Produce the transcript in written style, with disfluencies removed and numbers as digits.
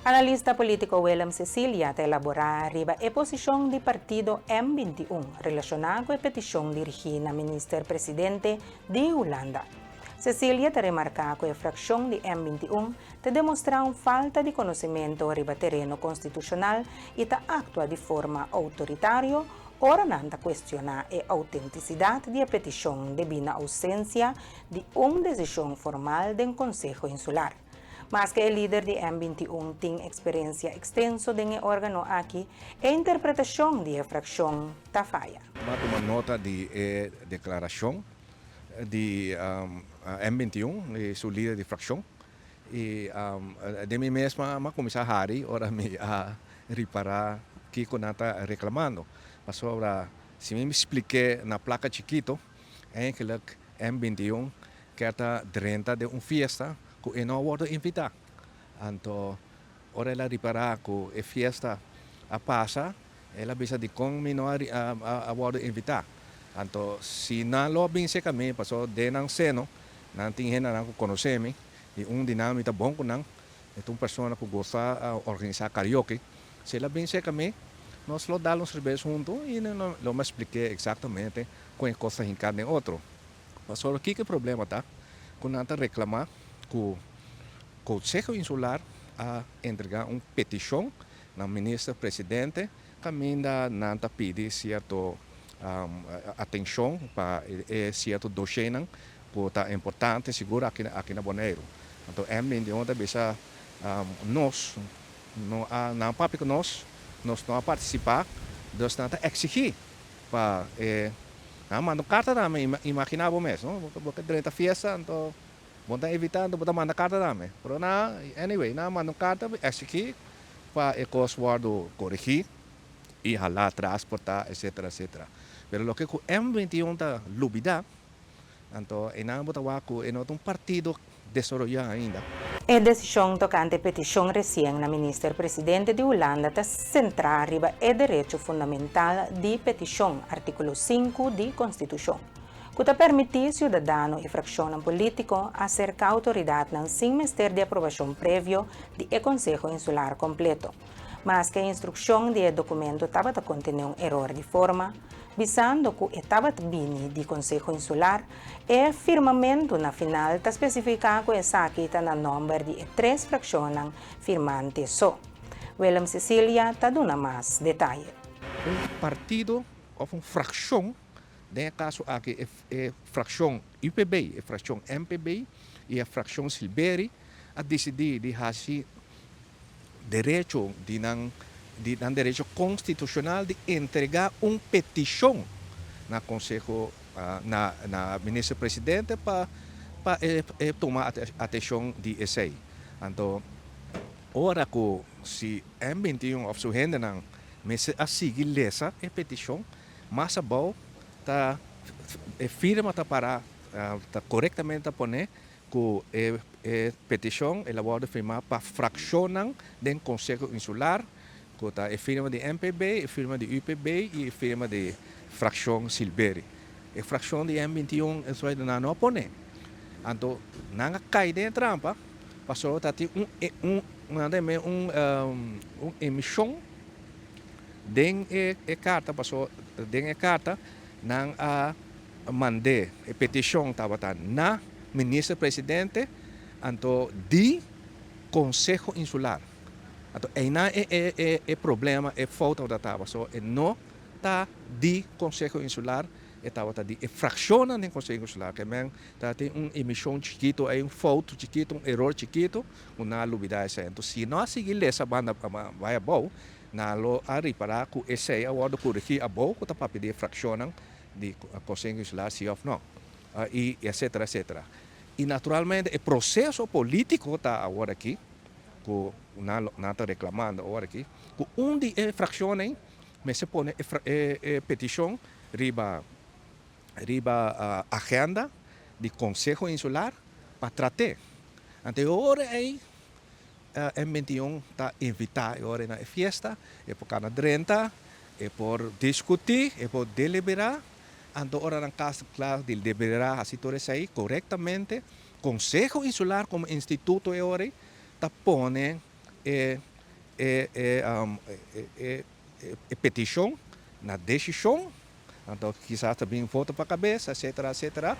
Analista político William Cecilia te elaborar riba e posição de partido M21 relacionado com a petição dirigida ao Ministro Presidente de Holanda. Cecilia te remarca que a fração de M21 te demonstra falta de conhecimento riba terreno constitucional e te atua de forma autoritária. Ora nanta questiona a autenticidade da petição devido à ausência de uma decisão formal do Conselho Insular. Mas que o líder de M21 tem experiência extensa em órgão aqui, a interpretação da fração está falha. Uma nota de declaração de M21, seu líder de fração, e de mim mesma, a comissária Hari, ora me reparar que eu está reclamando. Mas agora, se me expliquei na placa chiquito, é que o M21 quer dentro de uma festa que não pode invitar. Então, ora ela reparar que a festa passa, ela bisa de como não pode invitar. Então, se não lo binse kami, passou de não seno, não tem nada que conhecemos, e dinâmica bom com não, é uma pessoa que gosta de organizar karaoke, se ela binse kami, nós lo damos cerveja junto e não me expliquei exatamente como coisa em cada outro. Mas o que o problema está? Quando nós reclamar que o Conselho Insular a entregar uma petição ao Ministro-Presidente que ainda não pede certa atenção para certo dossiê que é importante seguro aqui na Bonaire. Então, é melhor deixar nós, não papi que nós não participar, nós não exigir para manda carta da me imaginava mesmo, porque durante a festa, então vamos evitar, então manda carta da me. Pero na anyway, na manda carta exigir para o coswordo corrigir e ralar, transportar, etc, etc. Pero lo que o M21 está lubida, então não botar que é um partido desarrollado ainda. A decisão tocante à petição recém na Ministro-Presidente de Holanda está centrada arriba o direito fundamental de petição, artículo 5 da Constituição, que permite cidadão e fração político acercar a autoridade sem mistério de aprovação prévio do Conselho Insular completo. Mas que a instrução do documento estava a conter um erro de forma, visando que estava bini do Conselho Insular, e firmamento na final está especificado que essa aqui está no número de 3 frações firmantes só. William Cecilia está dando mais detalhes. Partido ou uma fração, nesse caso aqui é fração UPB, é fração MPB e a fração Silberi, a decidir de fazer direito direito constitucional de entregar uma petição na Conselho, na Ministro-Presidente para tomar atenção de esse. Então, ora que se M21 of sua renda não a seguir essa petição, mas a boa tá firma para corretamente poner que a petição ela pode firmar para fracionar do Conselho Insular, que a firma de MPB, a firma de UPB e a firma de fração Silberi. A fração de M21 isso não pone. Então, não cai dentro da trampa, passou a ter uma emissão de carta, passou de carta, não a mandar a petição estava na Ministro-Presidente, então, de Conselho Insular. Então, é problema, é falta da tava, só não está de Conselho Insular, estava de fração do Conselho Insular, que mesmo tem uma emissão chiquito, é um falta chiquito, um erro chiquito, uma lubida essa. Então, se nós seguir essa banda vai a boa, não a reparar que esse é o ordem corrigir a boa, que está para pedir fração de Conselho Insular, se ou não, e etc, etc. E, naturalmente, o processo político está agora aqui, que não está reclamando agora aqui, que de frações, mas se põe a petição riba a agenda do Conselho Insular para tratar. Então, agora aí, M21 está invitado agora na festa, é por cada 30, é por discutir, é por deliberar. Então, ora na caso claro de deliberar a situação aí corretamente, Conselho Insular como instituto agora está pondo petição na decisão, então quizás também voto para a cabeça, etc, etc.